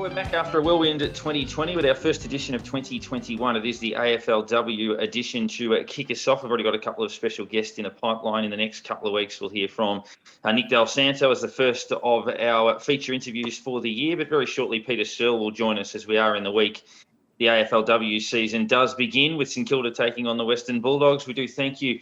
We're back after a whirlwind 2020 with our first edition of 2021. It is the AFLW edition. To kick us off, we've already got a couple of special guests in a pipeline. In the next couple of weeks, we'll hear from Nick Del Santo as the first of our feature interviews for the year. But very shortly, Peta Searle will join us as we are in the week. The AFLW season does begin with St Kilda taking on the Western Bulldogs. We do thank you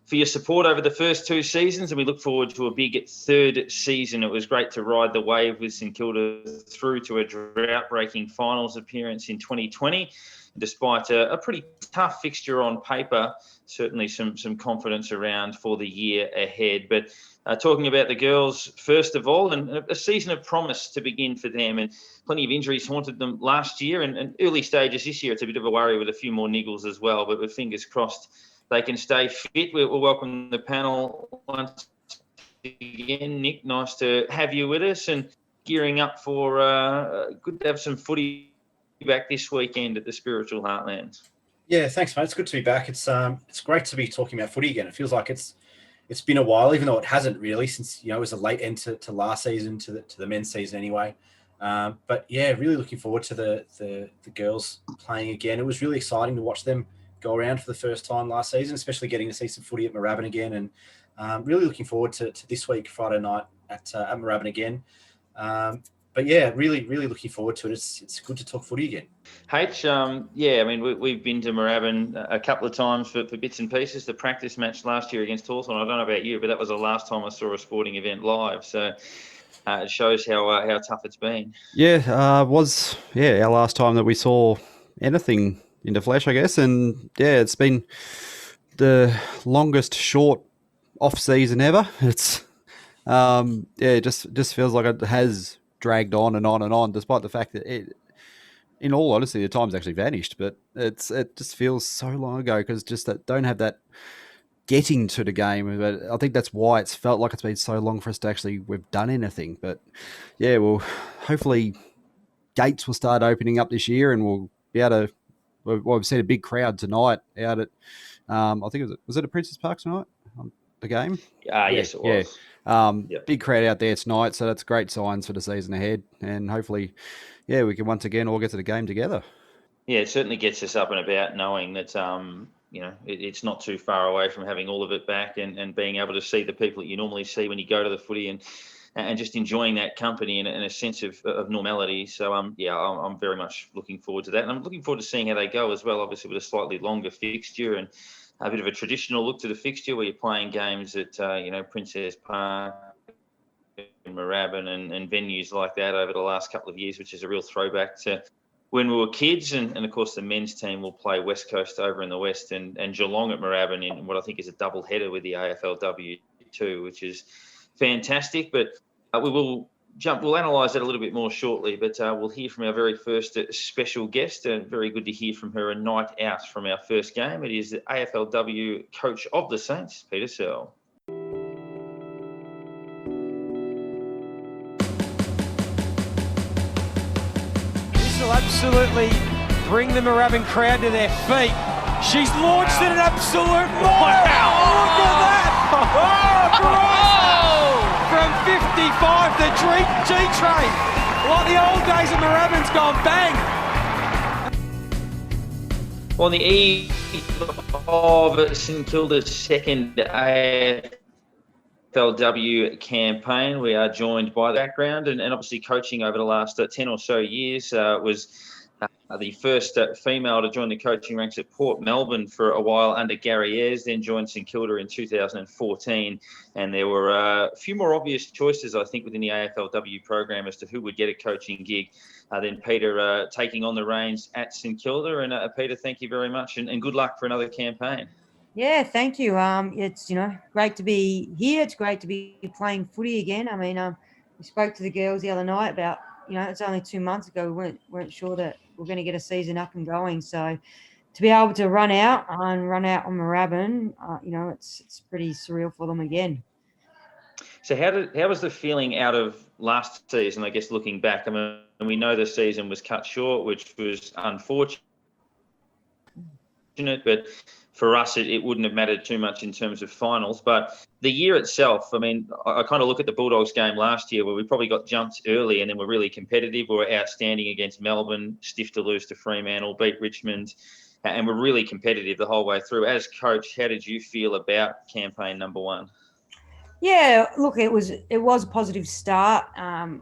for your support over the first two seasons, and we look forward to a big third season. It was great to ride the wave with St Kilda through to a drought-breaking finals appearance in 2020. Despite a pretty tough fixture on paper, certainly some confidence around for the year ahead. But talking about the girls, first of all, and a season of promise to begin for them, and plenty of injuries haunted them last year, and early stages this year, it's a bit of a worry with a few more niggles as well, but with fingers crossed they can stay fit. We'll welcome the panel once again. Nick, nice to have you with us and gearing up for good to have some footy back this weekend at the Spiritual Heartlands. Yeah, thanks, mate. It's good to be back. It's great to be talking about footy again. It feels like it's been a while, even though it hasn't really, since it was a late end to last season, to the men's season anyway. But yeah, really looking forward to the girls playing again. It was really exciting to watch them go around for the first time last season, especially getting to see some footy at Moorabbin again, and really looking forward to this week, Friday night at Moorabbin again. But yeah, really looking forward to it. It's good to talk footy again. H, we've been to Moorabbin a couple of times for bits and pieces. The practice match last year against Hawthorn, I don't know about you, but that was the last time I saw a sporting event live. So it shows how tough it's been. Yeah, it was our last time that we saw anything in the flesh, I guess. And yeah, it's been the longest short off season ever. It's it just feels like it has dragged on and on and on, despite the fact that in all honesty, the time's actually vanished. But it just feels so long ago because just that don't have that getting to the game. But I think that's why it's felt like it's been so long for us to actually we've done anything. But yeah, well, hopefully gates will start opening up this year and we'll be able to. Well, we've seen a big crowd tonight out at, I think was it at Princess Park tonight, the game? Yes, it was. Big crowd out there tonight, so that's great signs for the season ahead. And hopefully, we can once again all get to the game together. Yeah, it certainly gets us up and about knowing that, it's not too far away from having all of it back and being able to see the people that you normally see when you go to the footy and just enjoying that company and a sense of normality. So, I'm very much looking forward to that. And I'm looking forward to seeing how they go as well, obviously with a slightly longer fixture and a bit of a traditional look to the fixture where you're playing games at, Princess Park and Moorabbin and venues like that over the last couple of years, which is a real throwback to when we were kids. And of course, the men's team will play West Coast over in the West and Geelong at Moorabbin in what I think is a double header with the AFLW too, which is fantastic. But we'll analyse that a little bit more shortly, but we'll hear from our very first special guest. Very good to hear from her a night out from our first game. It is the AFLW coach of the Saints, Peta Searle. This will absolutely bring the Moorabbin crowd to their feet. She's launched it an absolute mile. Wow. Look at that. From 55, the G-Train, like the old days of Moorabbin's gone bang. On the eve of St Kilda's second AFLW campaign, we are joined by the background and obviously coaching over the last 10 or so years. Was the first female to join the coaching ranks at Port Melbourne for a while under Gary Ayres, then joined St Kilda in 2014. And there were a few more obvious choices, I think, within the AFLW program as to who would get a coaching gig. Then Peter taking on the reins at St Kilda. And Peter, thank you very much and good luck for another campaign. Yeah, thank you. It's, great to be here. It's great to be playing footy again. I mean, we spoke to the girls the other night about, it's only 2 months ago. We weren't sure that we're going to get a season up and going. So to be able to run out on Moorabbin, it's pretty surreal for them again. So how was the feeling out of last season, I guess, looking back? I mean, we know the season was cut short, which was unfortunate. but for us, it wouldn't have mattered too much in terms of finals. But the year itself, I mean, I kind of look at the Bulldogs game last year where we probably got jumped early and then we're really competitive. We were outstanding against Melbourne, stiff to lose to Fremantle, beat Richmond, and we're really competitive the whole way through. As coach, how did you feel about campaign number 1? Yeah, look, it was a positive start.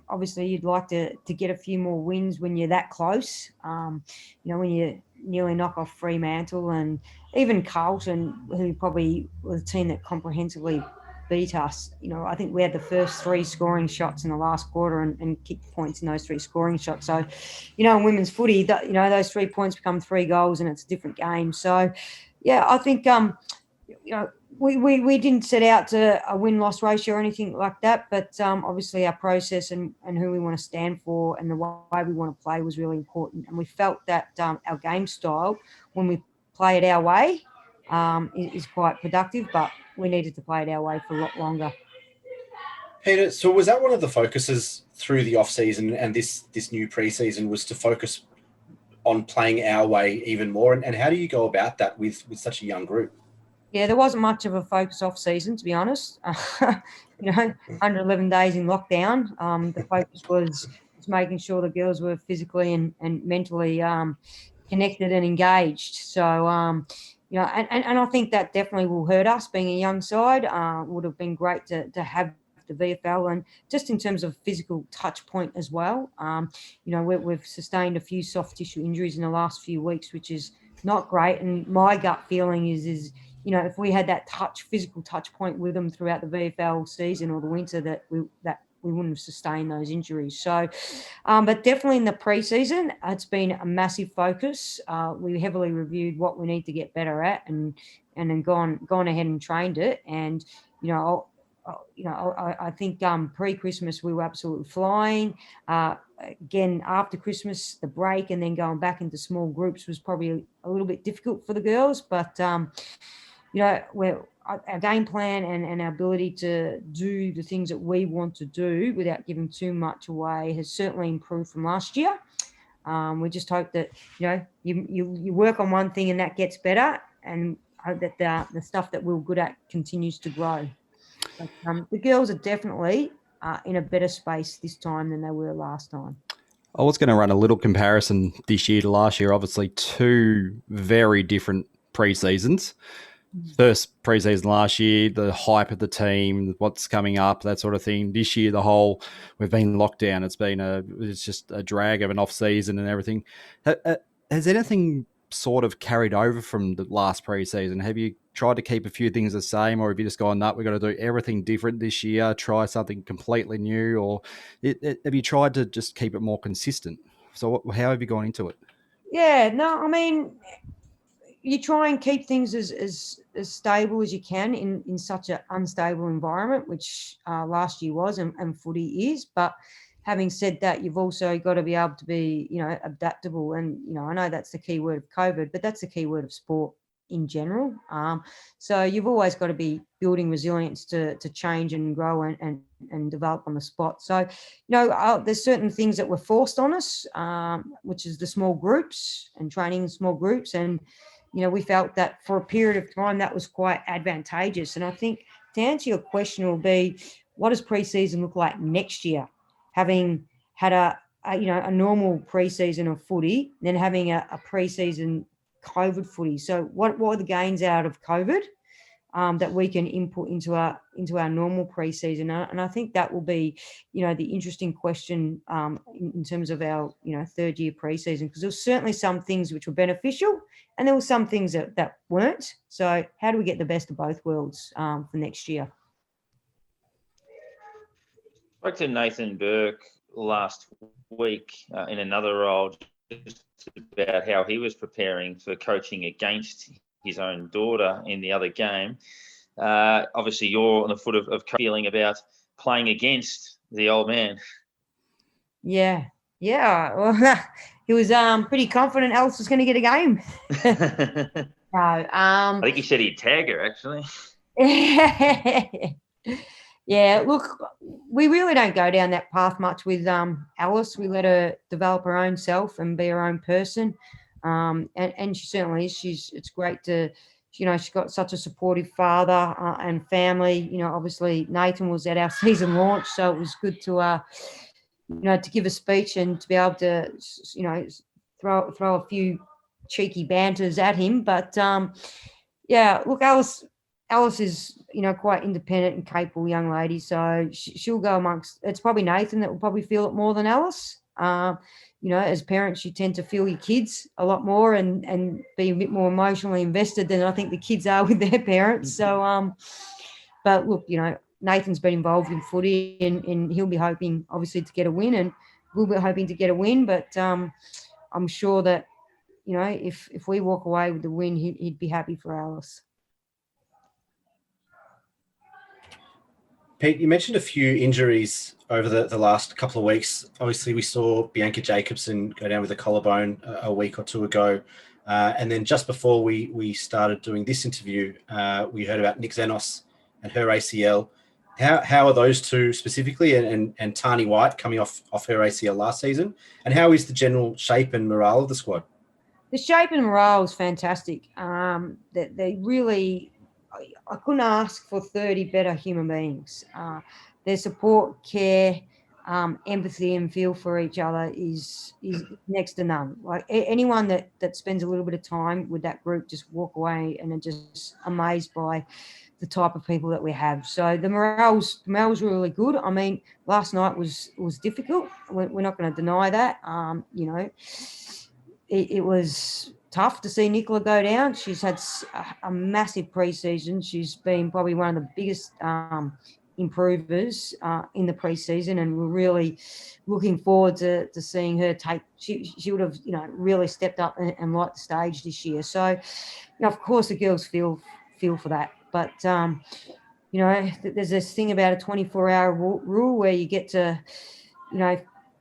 Obviously, you'd like to get a few more wins when you're that close. When you nearly knock off Fremantle and even Carlton, who probably was a team that comprehensively beat us. I think we had the first 3 scoring shots in the last quarter and kicked points in those 3 scoring shots. So, in women's footy, those 3 points become 3 goals and it's a different game. So, yeah, I think, we didn't set out to a win-loss ratio or anything like that, but obviously our process and who we want to stand for and the way we want to play was really important. And we felt that our game style, when we play it our way, is quite productive, but we needed to play it our way for a lot longer. Peter, so was that one of the focuses through the off-season and this new pre-season was to focus on playing our way even more? And how do you go about that with such a young group? Yeah, there wasn't much of a focus off season, to be honest. 111 days in lockdown. The focus was making sure the girls were physically and mentally connected and engaged. So, and I think that definitely will hurt us being a young side. Would have been great to have the VFL and just in terms of physical touch point as well. We've sustained a few soft tissue injuries in the last few weeks, which is not great. And my gut feeling is if we had that physical touch point with them throughout the VFL season or the winter, that we wouldn't have sustained those injuries. So, but definitely in the pre-season, it's been a massive focus. We heavily reviewed what we need to get better at, and then gone ahead and trained it. And I think pre-Christmas we were absolutely flying. Again, after Christmas, the break, and then going back into small groups was probably a little bit difficult for the girls, but. Our game plan and our ability to do the things that we want to do without giving too much away has certainly improved from last year. We just hope that, you work on one thing and that gets better, and hope that the stuff that we're good at continues to grow. But, the girls are definitely in a better space this time than they were last time. I was going to run a little comparison this year to last year. Obviously, 2 very different pre-seasons. First pre-season last year, the hype of the team, what's coming up, that sort of thing. This year, we've been locked down. It's just a drag of an off-season and everything. Has anything sort of carried over from the last pre-season? Have you tried to keep a few things the same, or have you just gone, no, we've got to do everything different this year, try something completely new, or have you tried to just keep it more consistent? So how have you gone into it? Yeah, no, I mean, you try and keep things as stable as you can in such an unstable environment, which last year was and footy is. But having said that, you've also got to be able to be, adaptable. And, I know that's the key word of COVID, but that's the key word of sport in general. So you've always got to be building resilience to change and grow and develop on the spot. So, there's certain things that were forced on us, which is the small groups and training in small groups. And, we felt that for a period of time that was quite advantageous. And I think to answer your question will be, what does pre-season look like next year? Having had a normal pre-season of footy, then having a pre-season COVID footy. So what are the gains out of COVID that we can input into our normal pre-season? And I think that will be, the interesting question in terms of our, third year pre-season, because there's certainly some things which were beneficial and there were some things that weren't. So how do we get the best of both worlds for next year? I spoke to Nathan Burke last week in another role just about how he was preparing for coaching against his own daughter in the other game. Obviously, you're on the foot of feeling about playing against the old man. Yeah. Well, he was pretty confident Alice was going to get a game. No, I think he said he'd tag her, actually. Yeah, look, we really don't go down that path much with Alice. We let her develop her own self and be her own person. And she certainly is. It's great to, she's got such a supportive father and family. Obviously Nathan was at our season launch, so it was good to, to give a speech and to be able to, throw a few cheeky banters at him. But yeah, look, Alice is, quite independent and capable young lady. So she'll go amongst. It's probably Nathan that will probably feel it more than Alice. As parents, you tend to feel your kids a lot more and be a bit more emotionally invested than I think the kids are with their parents. So, but look, Nathan's been involved in footy and he'll be hoping, obviously, to get a win, and we'll be hoping to get a win. But I'm sure that, if we walk away with the win, he'd be happy for Alice. Pete, you mentioned a few injuries over the last couple of weeks. Obviously, we saw Bianca Jacobson go down with a collarbone a week or two ago. And then just before we started doing this interview, we heard about Nick Xenos and her ACL. How are those two specifically, and Tani White coming off her ACL last season? And how is the general shape and morale of the squad? The shape and morale is fantastic. They really, I couldn't ask for 30 better human beings. Their support, care, empathy and feel for each other is next to none. Like anyone that spends a little bit of time with that group just walk away and are just amazed by the type of people that we have. So the morale's really good. I mean, last night was difficult. We're not going to deny that. It was tough to see Nicola go down. She's had a massive pre-season. She's been probably one of the biggest improvers in the pre-season, and we're really looking forward to seeing her take. She would have, really stepped up and light the stage this year. So, of course, the girls feel for that. But, there's this thing about a 24-hour rule where you get to,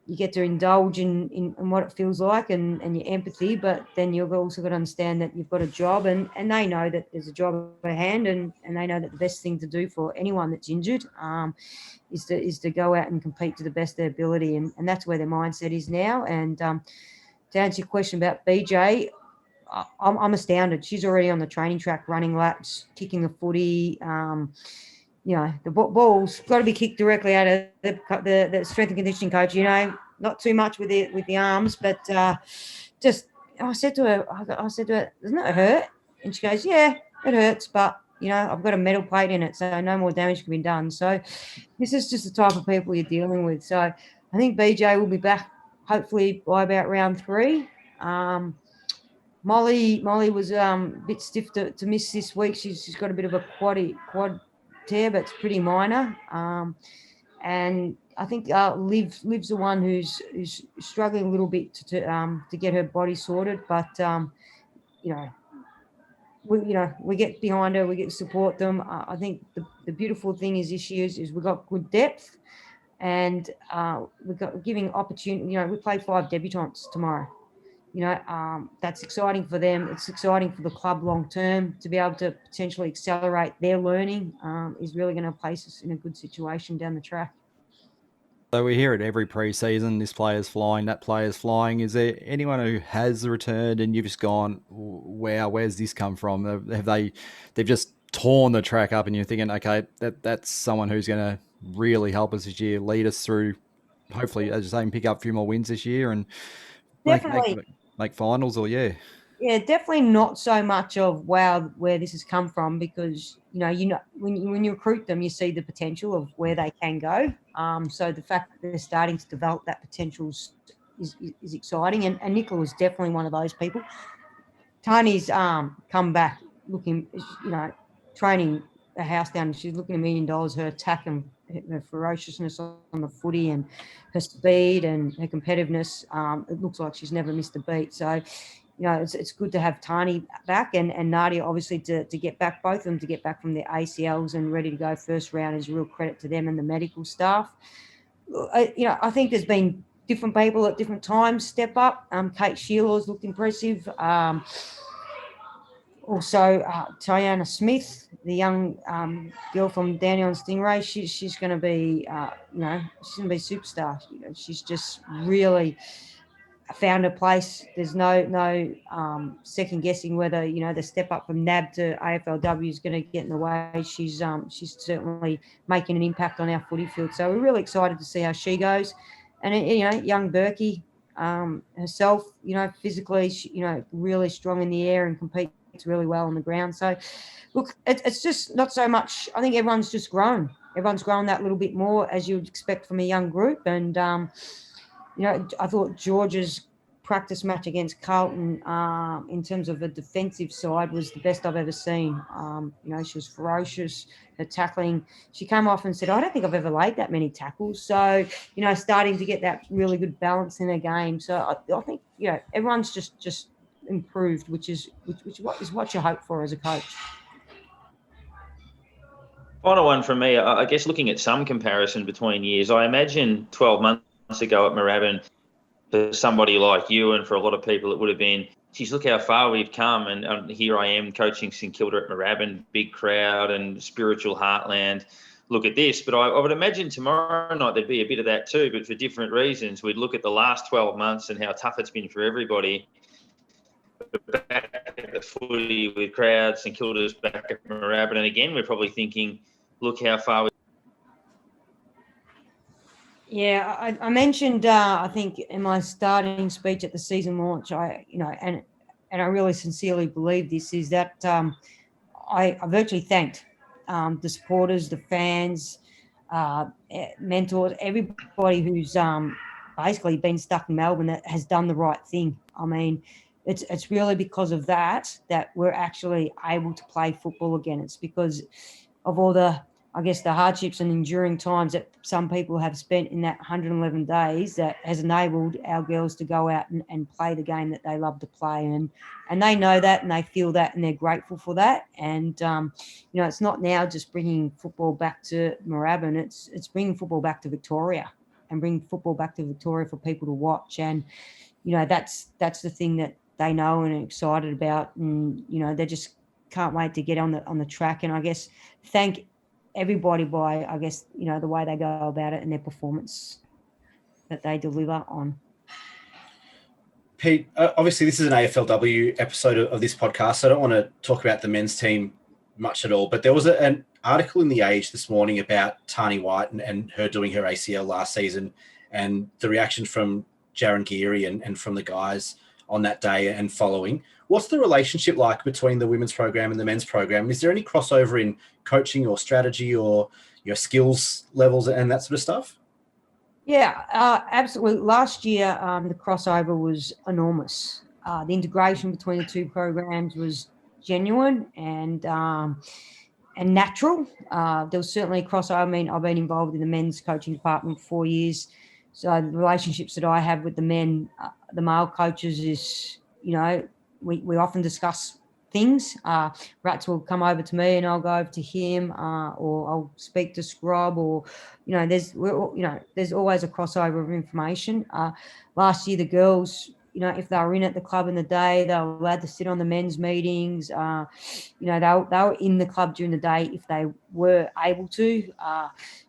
you get to indulge in what it feels like and your empathy, but then you've also got to understand that you've got a job, and they know that there's a job at hand, and they know that the best thing to do for anyone that's injured is to go out and compete to the best of their ability, and that's where their mindset is now. And to answer your question about BJ, I'm astounded. She's already on the training track, running laps, kicking the footy. The ball's got to be kicked directly out of the strength and conditioning coach. Not too much with the arms, but just I said to her, doesn't it hurt? And she goes, yeah, it hurts, but I've got a metal plate in it, so no more damage can be done. So this is just the type of people you're dealing with. So I think BJ will be back hopefully by about round 3. Molly was a bit stiff to miss this week. She's got a bit of a quad tear, but it's pretty minor. And I think Liv's the one who's struggling a little bit to get her body sorted. But we get behind her, we get to support them. I think the beautiful thing is this year is we've got good depth, and we've got giving opportunity. We play 5 debutants tomorrow. That's exciting for them. It's exciting for the club long term to be able to potentially accelerate their learning. Is really going to place us in a good situation down the track. So we hear it every pre-season, this player's flying, that player's flying. Is there anyone who has returned and you've just gone, wow, where's this come from? They've just torn the track up and you're thinking, okay, that's someone who's going to really help us this year, lead us through, hopefully, as you say, pick up a few more wins this year and make finals, or yeah, definitely not so much of wow where this has come from, because when you recruit them, you see the potential of where they can go. So the fact that they're starting to develop that potential is exciting, and Nicola was definitely one of those people. Tani's come back looking, training a house down. She's looking $1 million. Her attack and her ferociousness on the footy and her speed and her competitiveness, it looks like she's never missed a beat. So, it's good to have Tani back and Nadia, obviously, to get back, both of them to get back from their ACLs and ready to go first round is a real credit to them and the medical staff. I think there's been different people at different times step up. Kate Shearlaw's looked impressive. Also, Tiana Smith, the young girl from Danny on Stingray, she's going to be, she's going to be a superstar. She's just really found a place. There's no second guessing whether the step up from NAB to AFLW is going to get in the way. She's certainly making an impact on our footy field. So we're really excited to see how she goes. And young Berkey herself, physically, really strong in the air and competes really well on the ground. So look, it's just not so much. I think everyone's just grown. Everyone's grown that little bit more as you'd expect from a young group. And I thought Georgia's practice match against Carlton in terms of a defensive side was the best I've ever seen. She was ferocious, her tackling. She came off and said, I don't think I've ever laid that many tackles. So, starting to get that really good balance in her game. So I think, everyone's just improved, which is what you hope for as a coach. Final one from me, I guess looking at some comparison between years, I imagine 12 months ago at Moorabbin, for somebody like you and for a lot of people, it would have been, geez, look how far we've come. And here I am coaching St Kilda at Moorabbin, big crowd and spiritual heartland. Look at this. But I would imagine tomorrow night there'd be a bit of that too, but for different reasons. We'd look at the last 12 months and how tough it's been for everybody. Back at the footy with crowds, St Kilda's back at Moorabbin. And again, we're probably thinking, look how far. Yeah, I mentioned, I think in my starting speech at the season launch, and I really sincerely believe this, is that I virtually thanked the supporters, the fans, mentors, everybody who's basically been stuck in Melbourne that has done the right thing. I mean, it's really because of that we're actually able to play football again. It's because of all the hardships and enduring times that some people have spent in that 111 days that has enabled our girls to go out and play the game that they love to play. And they know that and they feel that and they're grateful for that. And, it's not now just bringing football back to Moorabbin. It's bringing football back to Victoria and bringing football back to Victoria for people to watch. And, that's the thing that they know and are excited about. And, they just can't wait to get on the track. And I guess thank everybody by, the way they go about it and their performance that they deliver on. Pete, obviously this is an AFLW episode of this podcast, so I don't want to talk about the men's team much at all, but there was an article in The Age this morning about Tani White and her doing her ACL last season and the reaction from Jaron Geary and from the guys on that day and following. What's the relationship like between the women's program and the men's program? Is there any crossover in coaching or strategy or your skills levels and that sort of stuff? Yeah, absolutely. Last year, the crossover was enormous. The integration between the two programs was genuine and natural. There was certainly a crossover. I mean, I've been involved in the men's coaching department for 4 years. So the relationships that I have with the men, the male coaches is, we often discuss things. Rats will come over to me and I'll go over to him, or I'll speak to Scrub, or there's always a crossover of information. Last year the girls, if they were in at the club in the day, they were allowed to sit on the men's meetings. They were in the club during the day if they were able to.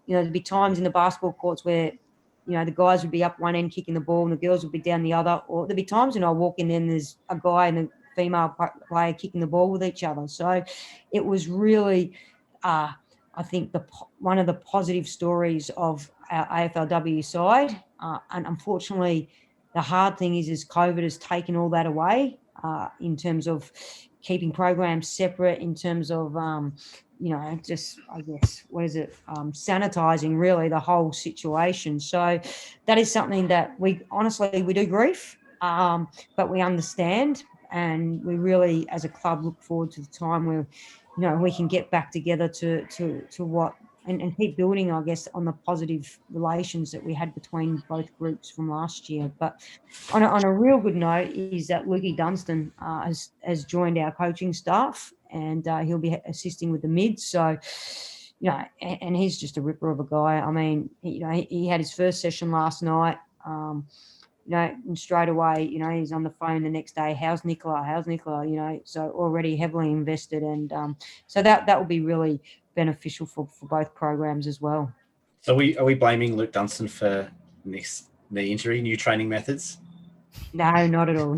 There'd be times in the basketball courts where the guys would be up one end kicking the ball and the girls would be down the other. Or there'd be times when I walk in and there's a guy and a female player kicking the ball with each other. So it was really, I think, one of the positive stories of our AFLW side. And unfortunately, the hard thing is COVID has taken all that away in terms of keeping programs separate, in terms of sanitizing really the whole situation. So that is something that we do grief, but we understand, and we really, as a club, look forward to the time where, we can get back together to what and keep building, I guess, on the positive relations that we had between both groups from last year. But on a real good note is that Lukey Dunstan has joined our coaching staff, and he'll be assisting with the mids. So, and he's just a ripper of a guy. I mean, he had his first session last night, and straight away, he's on the phone the next day. How's Nicola? So already heavily invested. And so that will be really beneficial for both programs as well. So are we blaming Luke Dunstan for this knee injury, new training methods? No, not at all.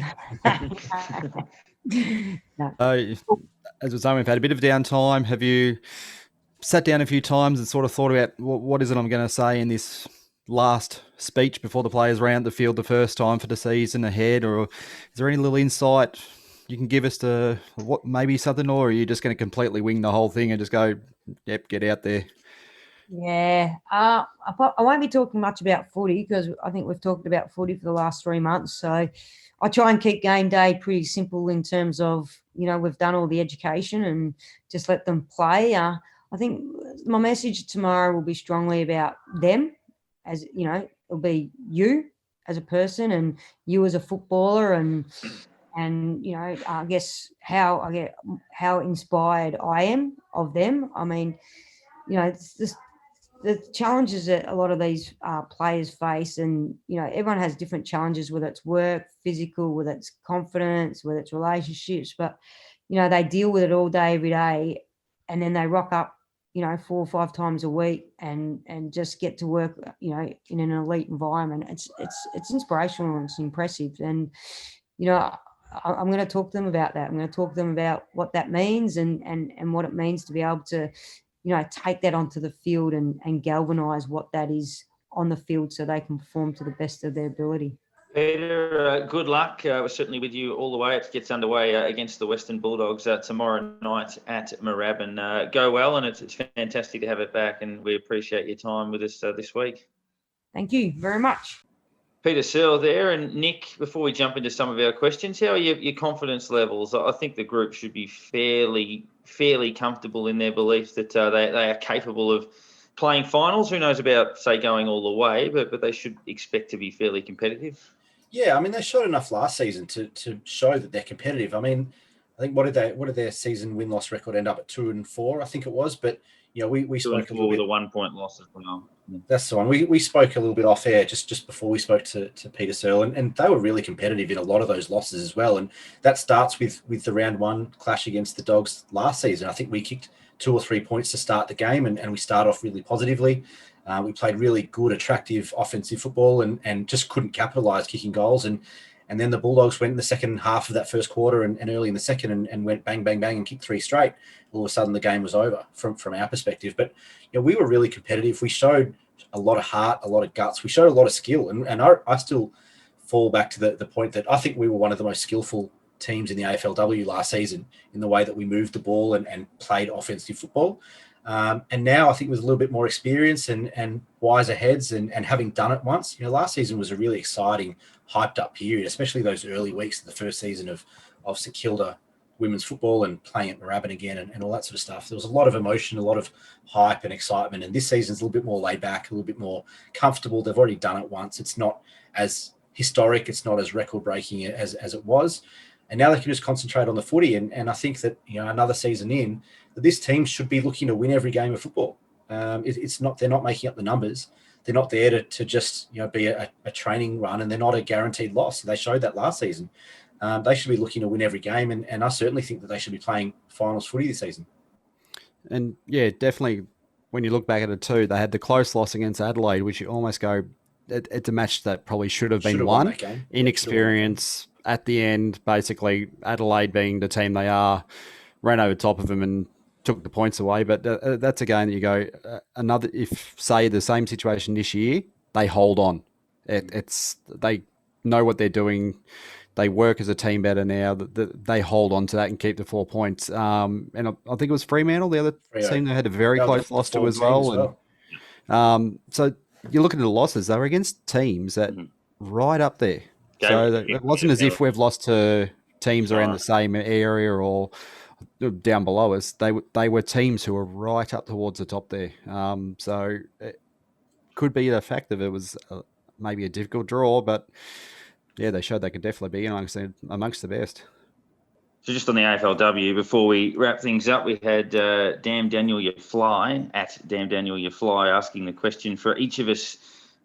No. As we're saying, we've had a bit of downtime. Have you sat down a few times and sort of thought about what is it I'm going to say in this last speech before the players round the field the first time for the season ahead? Or is there any little insight you can give us to what maybe something, or are you just going to completely wing the whole thing and just go, yep, get out there? Yeah, I won't be talking much about footy because I think we've talked about footy for the last 3 months. So I try and keep game day pretty simple in terms of, we've done all the education and just let them play. I think my message tomorrow will be strongly about them, as it'll be you as a person and you as a footballer, and I guess how inspired I am of them. I mean, it's just the challenges that a lot of these players face, and everyone has different challenges, whether it's work, physical, whether it's confidence, whether it's relationships, but they deal with it all day, every day, and then they rock up 4 or 5 times a week and just get to work in an elite environment. It's inspirational and it's impressive, and I'm going to talk to them about that. I'm going to talk to them about what that means and what it means to be able to take that onto the field and galvanise what that is on the field so they can perform to the best of their ability. Peter, good luck. We're certainly with you all the way. It gets underway against the Western Bulldogs tomorrow night at Moorabbin. Go well, and it's fantastic to have it back, and we appreciate your time with us this week. Thank you very much. Peta Searle there. And Nick, before we jump into some of our questions, how are your confidence levels? I think the group should be fairly comfortable in their belief that they are capable of playing finals. Who knows about, say, going all the way, but they should expect to be fairly competitive. Yeah, I mean, they showed enough last season to show that they're competitive. I mean, I think what did their season win-loss record end up at 2-4, I think it was. But we spoke a little bit with a 1-point loss as well. That's the one. We spoke a little bit off air just before we spoke to Peta Searle, and they were really competitive in a lot of those losses as well. And that starts with the round 1 clash against the Dogs last season. I think we kicked 2 or 3 points to start the game, and we started off really positively. We played really good, attractive offensive football and just couldn't capitalise kicking goals. And then the Bulldogs went in the second half of that first quarter and early in the second and went bang, bang, bang and kicked 3 straight. All of a sudden the game was over from our perspective. But we were really competitive. We showed a lot of heart, a lot of guts. We showed a lot of skill. And I still fall back to the point that I think we were one of the most skillful teams in the AFLW last season in the way that we moved the ball and played offensive football. And now I think with a little bit more experience and wiser heads and having done it once, last season was a really exciting, hyped up period, especially those early weeks of the first season of St Kilda women's football and playing at Moorabbin again and all that sort of stuff. There was a lot of emotion, a lot of hype and excitement. And this season's a little bit more laid back, a little bit more comfortable. They've already done it once. It's not as historic. It's not as record breaking as it was. And now they can just concentrate on the footy. And I think that, another season in, that this team should be looking to win every game of football. It's not, they're not making up the numbers. They're not there to just, be a training run, and they're not a guaranteed loss. They showed that last season. They should be looking to win every game. And I certainly think that they should be playing finals footy this season. And yeah, definitely when you look back at it too, they had the close loss against Adelaide, which you almost go, it's a match that probably should have been won. Inexperience at the end, basically Adelaide being the team they are, ran over top of them and took the points away. But that's a game that you go, if say the same situation this year, they hold on. They know what they're doing. They work as a team better now. They hold on to that and keep the 4 points. And I think it was Fremantle, the other team they had a very close loss to as well. And so you're looking at the losses. They were against teams that right up there. So it wasn't as if we've lost to teams around the same area or down below us. They were teams who were right up towards the top there. So it could be the fact that it was maybe a difficult draw, but yeah, they showed they could definitely be amongst the best. So just on the AFLW, before we wrap things up, we had Damn Daniel You Fly, at Damn Daniel You Fly, asking the question for each of us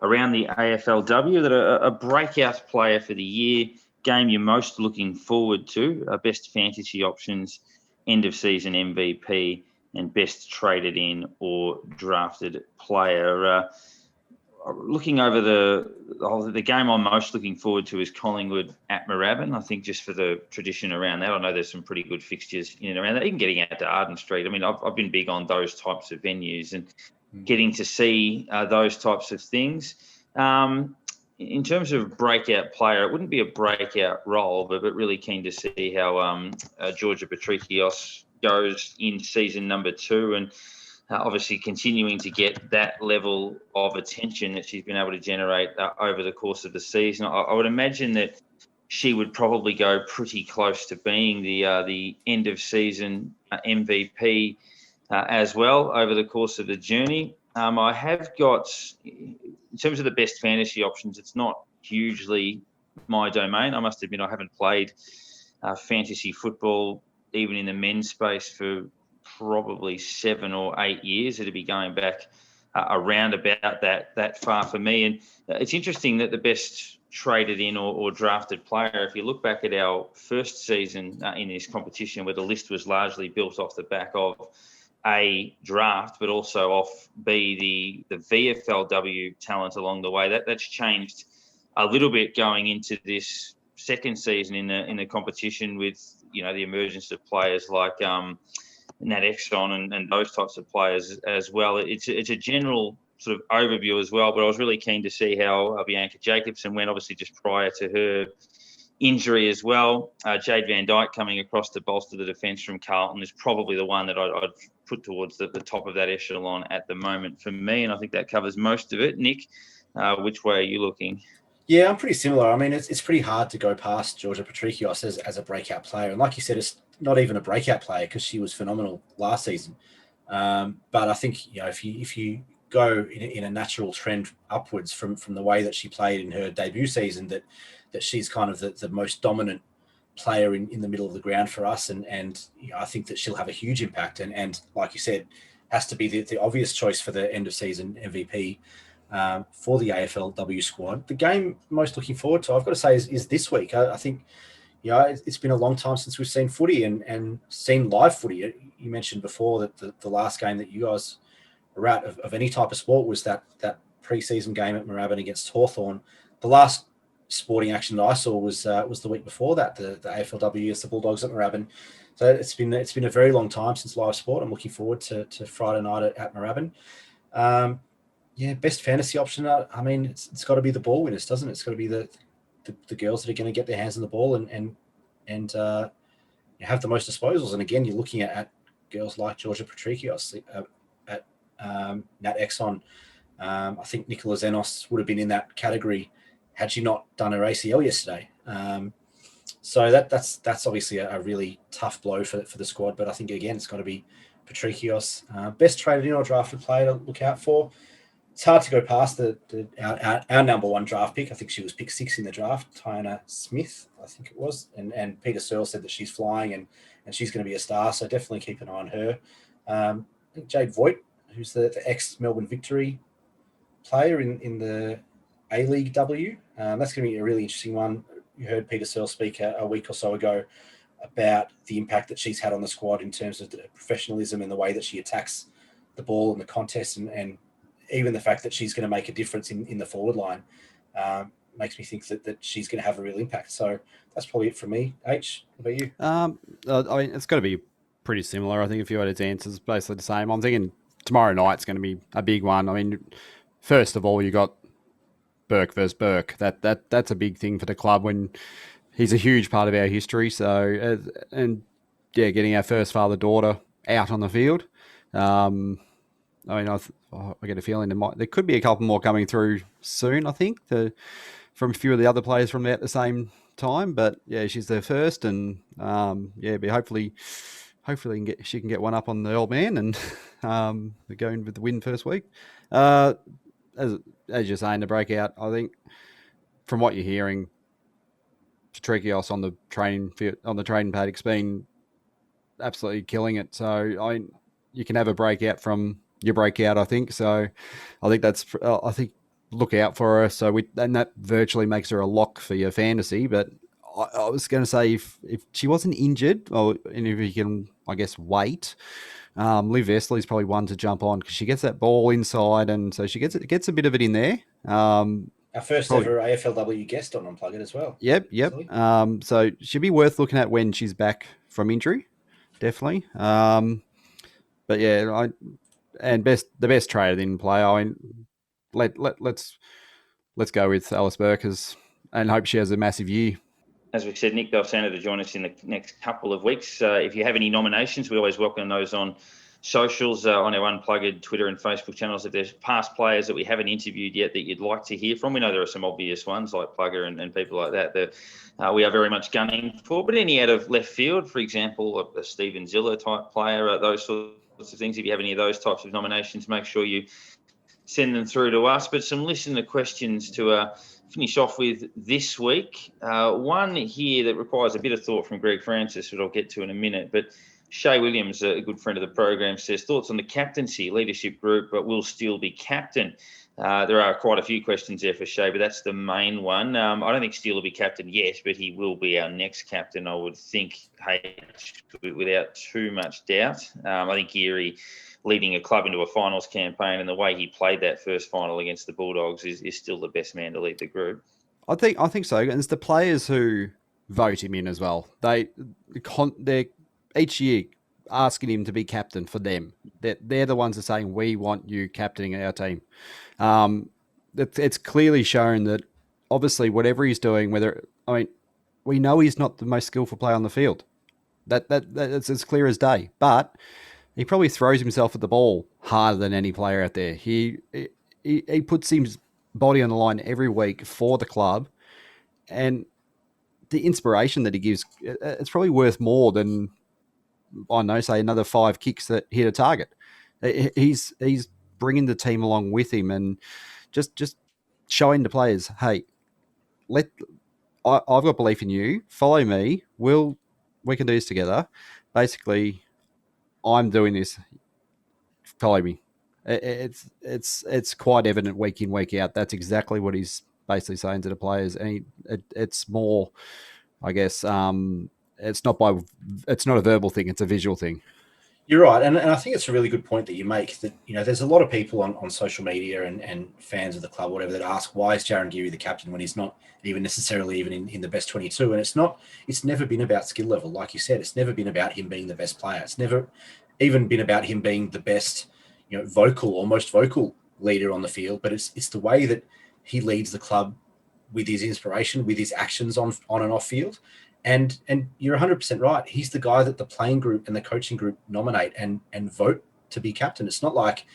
around the AFLW that a breakout player for the year, game you're most looking forward to, best fantasy options, end of season MVP, and best traded in or drafted player. looking over the game I'm most looking forward to is Collingwood at Moorabbin. I think just for the tradition around that. I know there's some pretty good fixtures in and around that. Even getting out to Arden Street. I mean, I've been big on those types of venues and getting to see those types of things. In terms of breakout player, it wouldn't be a breakout role, but really keen to see how Georgia Patrikios goes in season number 2 and obviously continuing to get that level of attention that she's been able to generate over the course of the season. I would imagine that she would probably go pretty close to being the end of season MVP as well over the course of the journey. I have got, in terms of the best fantasy options, it's not hugely my domain. I must admit I haven't played fantasy football even in the men's space for probably 7 or 8 years. It'll be going back around about that far for me. And it's interesting that the best traded in or drafted player, if you look back at our first season in this competition where the list was largely built off the back of A, draft, but also off B, the VFLW talent along the way, that's changed a little bit going into this second season in the competition with, the emergence of players like Nat Exxon and those types of players as well. It's a general sort of overview as well, but I was really keen to see how Bianca Jacobson went, obviously just prior to her injury as well. Jade Van Dyke coming across to bolster the defence from Carlton is probably the one that I'd put towards the top of that echelon at the moment for me, and I think that covers most of it. Nick, which way are you looking? Yeah, I'm pretty similar. I mean, it's pretty hard to go past Georgia Patrikios as a breakout player. And like you said, it's not even a breakout player because she was phenomenal last season. But I think, if you go in a natural trend upwards from the way that she played in her debut season, that she's kind of the most dominant player in the middle of the ground for us. And I think that she'll have a huge impact. And like you said, has to be the obvious choice for the end of season MVP. For the AFLW squad. The game I'm most looking forward to, I've got to say, is this week. I think, it's been a long time since we've seen footy and seen live footy. You mentioned before that the last game that you guys were at of any type of sport was that pre-season game at Moorabbin against Hawthorn. The last sporting action that I saw was the week before that, the AFLW against the Bulldogs at Moorabbin. So it's been a very long time since live sport. I'm looking forward to Friday night at Moorabbin. Yeah, best fantasy option. I mean, it's got to be the ball winners, doesn't it? It's got to be the girls that are going to get their hands on the ball and have the most disposals. And again, you're looking at girls like Georgia Patrikios, at Nat Exxon. I think Nicola Zenos would have been in that category had she not done her ACL yesterday. So that's obviously a really tough blow for the squad. But I think, again, it's got to be Patrikios. Best traded in or drafted player to look out for. It's hard to go past our number one draft pick. I think she was pick 6 in the draft, Tiana Smith, I think it was. And Peta Searle said that she's flying and she's going to be a star. So definitely keep an eye on her. I think Jade Voigt, who's the ex-Melbourne Victory player in the A-League W. That's going to be a really interesting one. You heard Peta Searle speak a week or so ago about the impact that she's had on the squad in terms of the professionalism and the way that she attacks the ball in the contest and even the fact that she's going to make a difference in the forward line makes me think that she's going to have a real impact. So that's probably it for me. H, what about you? I mean, it's got to be pretty similar. I think a few of its answers basically the same. I'm thinking tomorrow night's going to be a big one. I mean, first of all, you got Burke versus Burke. That's a big thing for the club when he's a huge part of our history. So, getting our first father-daughter out on the field. I mean, I get a feeling there could be a couple more coming through soon, I think, from a few of the other players from at the same time. But, yeah, she's their first. And, but hopefully she can get one up on the old man and they're going with the win first week. As you're saying, the breakout, I think, from what you're hearing, Patrikios on the training paddock's been absolutely killing it. So, you can have a breakout from your breakout, I think. So I think look out for her. So and that virtually makes her a lock for your fantasy. But I was going to say if she wasn't injured, and if you can, I guess, wait, Liv Vesely's probably one to jump on because she gets that ball inside, and so she gets a bit of it in there. Our first Probably. ever AFLW guest on Unpluggered as well. Yep. Absolutely. So she'd be worth looking at when she's back from injury, definitely. But yeah, the best trader in play. I mean, let's go with Alice Burkers and hope she has a massive year. As we said, Nick Dalsano to join us in the next couple of weeks. If you have any nominations, we always welcome those on socials, on our Unplugged Twitter and Facebook channels. If there's past players that we haven't interviewed yet that you'd like to hear from, we know there are some obvious ones like Plugger and people like that we are very much gunning for. But any out of left field, for example, a Steven Ziller type player, those sorts of things, if you have any of those types of nominations, make sure you send them through to us. But some listener questions to finish off with this week. One here that requires a bit of thought from Greg Francis, which I'll get to in a minute. But Shay Williams, a good friend of the program, says, thoughts on the captaincy leadership group, but will still be captain. There are quite a few questions there for Shay, but that's the main one. I don't think Steele will be captain yet, but he will be our next captain, I would think, without too much doubt. I think Geary leading a club into a finals campaign and the way he played that first final against the Bulldogs is still the best man to lead the group. I think so. And it's the players who vote him in as well. They're each year asking him to be captain for them. They're the ones that are saying, we want you captaining our team. It's clearly shown that obviously whatever he's doing, we know he's not the most skillful player on the field. That's as clear as day. But he probably throws himself at the ball harder than any player out there. He puts his body on the line every week for the club, and the inspiration that he gives, it's probably worth more than, I don't know, say another 5 kicks that hit a target. He's bringing the team along with him and just showing the players, hey, I've got belief in you. Follow me. We can do this together. Basically, I'm doing this. Follow me. It's quite evident week in, week out. That's exactly what he's basically saying to the players. And it's more, I guess, it's not a verbal thing. It's a visual thing. You're right. And I think it's a really good point that you make that, there's a lot of people on social media and fans of the club, whatever, that ask, why is Jaron Geary the captain when he's not even necessarily even in the best 22? And it's never been about skill level. Like you said, it's never been about him being the best player. It's never even been about him being the best, vocal or most vocal leader on the field. But it's the way that he leads the club with his inspiration, with his actions on and off field. And you're 100% right. He's the guy that the playing group and the coaching group nominate and vote to be captain. It's not like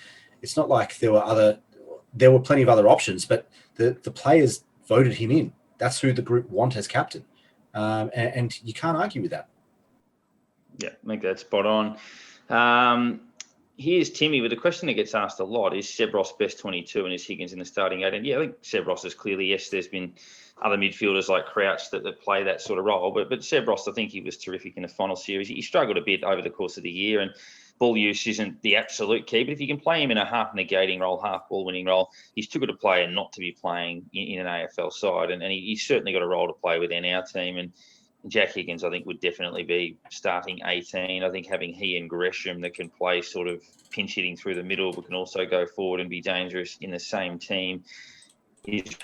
there were plenty of other options, but the players voted him in. That's who the group want as captain. And you can't argue with that. Yeah, I think that's spot on. Here's Timmy with a question that gets asked a lot: is Seb Ross best 22 and is Higgins in the starting 8? And yeah, I think Seb Ross is clearly, yes, there's been other midfielders like Crouch that play that sort of role. But Seb Ross, I think he was terrific in the final series. He struggled a bit over the course of the year, and ball use isn't the absolute key. But if you can play him in a half negating role, half ball winning role, he's too good a player not to be playing in an AFL side. And he's certainly got a role to play within our team. And Jack Higgins, I think, would definitely be starting 18. I think having he and Gresham that can play sort of pinch hitting through the middle but can also go forward and be dangerous in the same team is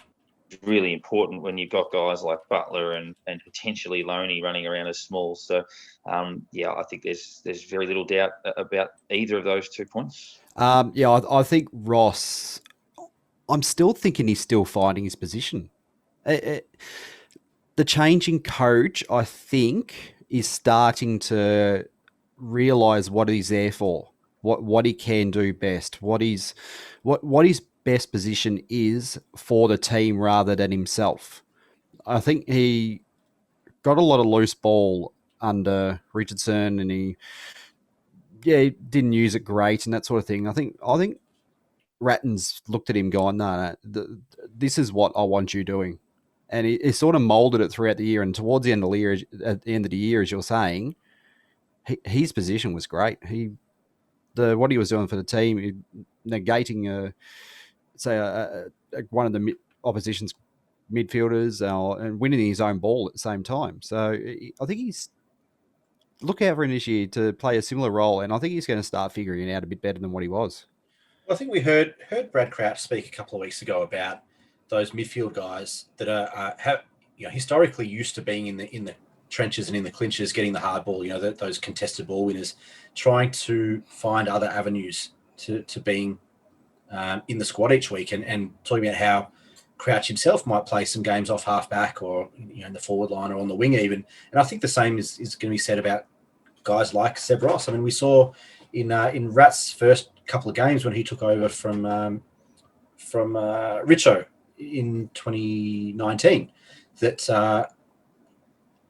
really important when you've got guys like Butler and potentially Loney running around as small. So, I think there's very little doubt about either of those 2 points. I think Ross, I'm still thinking he's still finding his position. The changing coach, I think, is starting to realise what he's there for, what he can do best, what his best position is for the team rather than himself. I think he got a lot of loose ball under Richardson, and he didn't use it great and that sort of thing. I think Ratton's looked at him going, no, this is what I want you doing. And he sort of moulded it throughout the year. And towards the end of the year, as you're saying, his position was great. What he was doing for the team, negating one of the opposition's midfielders and winning his own ball at the same time. So I think look out for him this year to play a similar role, and I think he's going to start figuring it out a bit better than what he was. Well, I think we heard Brad Crouch speak a couple of weeks ago about those midfield guys that are have historically used to being in the trenches and in the clinches, getting the hard ball. Those contested ball winners, trying to find other avenues to being in the squad each week, and talking about how Crouch himself might play some games off half back or in the forward line or on the wing even. And I think the same is going to be said about guys like Seb Ross. I mean, we saw in Rat's first couple of games when he took over from Richo in 2019 that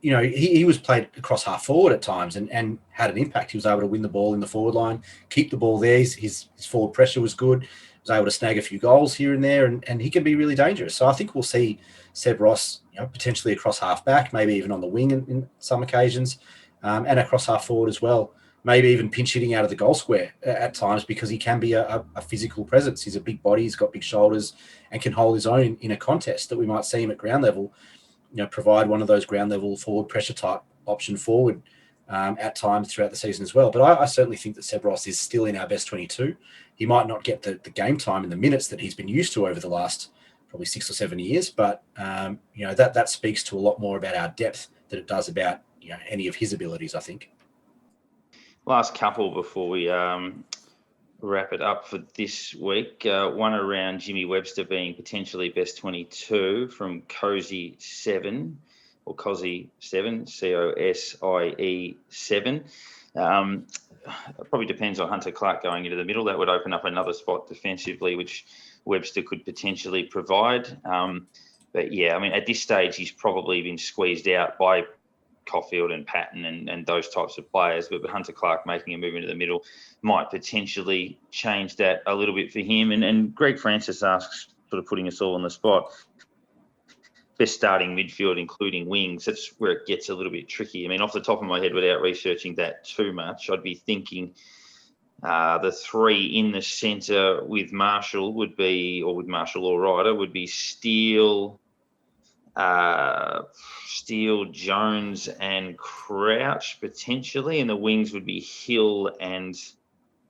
he was played across half forward at times and had an impact. He was able to win the ball in the forward line, keep the ball there. His forward pressure was good. Was able to snag a few goals here and there, and he can be really dangerous. So I think we'll see Seb Ross potentially across half back, maybe even on the wing in some occasions, and across half forward as well. Maybe even pinch hitting out of the goal square at times, because he can be a physical presence. He's a big body, he's got big shoulders, and can hold his own in a contest that we might see him at ground level. Provide one of those ground level forward pressure type option forward at times throughout the season as well. But I certainly think that Seb Ross is still in our best 22. He might not get the game time and the minutes that he's been used to over the last probably 6 or 7 years, but that speaks to a lot more about our depth than it does about any of his abilities, I think. Last couple before we wrap it up for this week. One around Jimmy Webster being potentially best 22 from Cosie7 or Cosie7, COSIE 7. It probably depends on Hunter Clark going into the middle. That would open up another spot defensively, which Webster could potentially provide. But yeah, I mean, at this stage, he's probably been squeezed out by Caulfield and Patton and those types of players. But Hunter Clark making a move into the middle might potentially change that a little bit for him. And Greg Francis asks, sort of putting us all on the spot, best starting midfield, including wings. That's where it gets a little bit tricky. I mean, off the top of my head, without researching that too much, I'd be thinking the three in the centre with Marshall would be, or with Marshall or Ryder, would be Steele, Jones and Crouch potentially, and the wings would be Hill and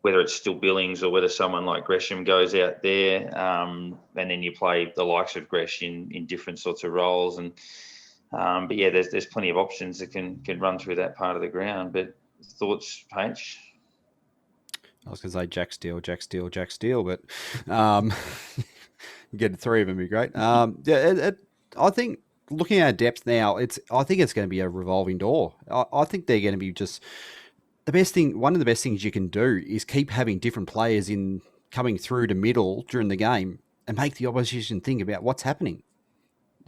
whether it's still Billings or whether someone like Gresham goes out there, and then you play the likes of Gresh in different sorts of roles. And but yeah, there's plenty of options that can run through that part of the ground. But thoughts, Paige? I was going to say Jack Steele, but getting three of them would be great. I think looking at depth now, I think it's going to be a revolving door. I think they're going to be just the best thing. One of the best things you can do is keep having different players in coming through to middle during the game and make the opposition think about what's happening.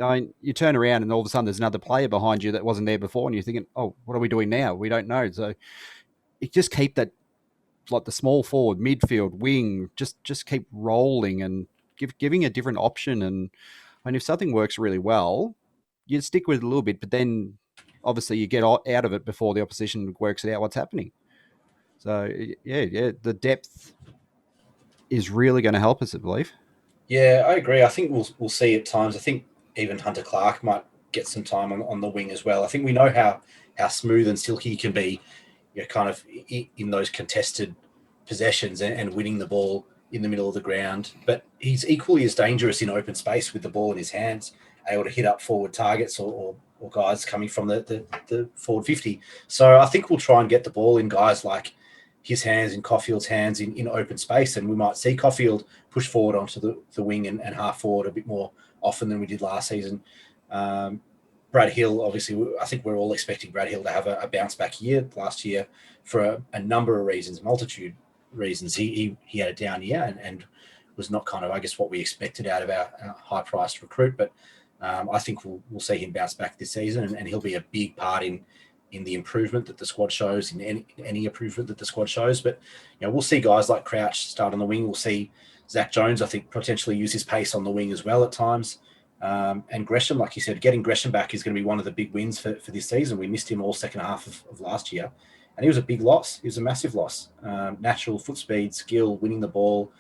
I mean, you turn around and all of a sudden there's another player behind you that wasn't there before, and you're thinking, "Oh, what are we doing now? We don't know." So it just keep that, like the small forward, midfield, wing, just keep rolling and giving a different option. And I mean, if something works really well, you stick with it a little bit, but then obviously you get out of it before the opposition works it out what's happening. So yeah, the depth is really going to help us, I believe. Yeah, I agree. I think we'll see at times. I think even Hunter Clark might get some time on the wing as well. I think we know how smooth and silky he can be, kind of in those contested possessions and winning the ball in the middle of the ground. But he's equally as dangerous in open space with the ball in his hands, able to hit up forward targets or guys coming from the forward 50. So I think we'll try and get the ball in guys like his hands, in Caulfield's hands in open space. And we might see Caulfield push forward onto the wing and half forward a bit more often than we did last season. Brad Hill, obviously, I think we're all expecting Brad Hill to have a bounce back year last year for a number of reasons, multitude reasons. He had a down year and was not kind of, I guess, what we expected out of our high-priced recruit. But I think we'll see him bounce back this season, and he'll be a big part in the improvement that the squad shows, in any improvement that the squad shows. But we'll see guys like Crouch start on the wing. We'll see Zach Jones, I think, potentially use his pace on the wing as well at times. And Gresham, like you said, getting Gresham back is going to be one of the big wins for this season. We missed him all second half of last year, and he was a big loss. He was a massive loss. Natural foot speed, skill, winning the ball,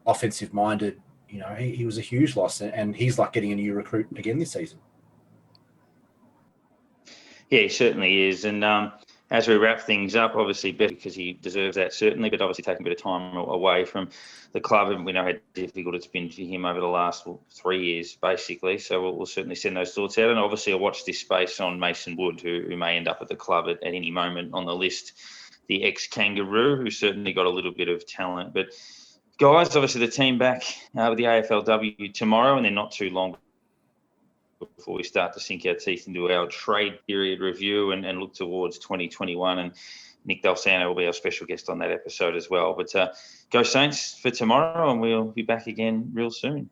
offensive minded. He was a huge loss, and he's like getting a new recruit again this season. Yeah, he certainly is. And as we wrap things up, obviously, because he deserves that, certainly, but obviously taking a bit of time away from the club, and we know how difficult it's been for him over the last 3 years, basically. So we'll certainly send those thoughts out. And obviously, I'll watch this space on Mason Wood, who may end up at the club at any moment on the list, the ex-Kangaroo, who certainly got a little bit of talent. But guys, obviously the team back with the AFLW tomorrow, and then not too long before we start to sink our teeth into our trade period review and look towards 2021. And Nick Dalsano will be our special guest on that episode as well. But go Saints for tomorrow, and we'll be back again real soon.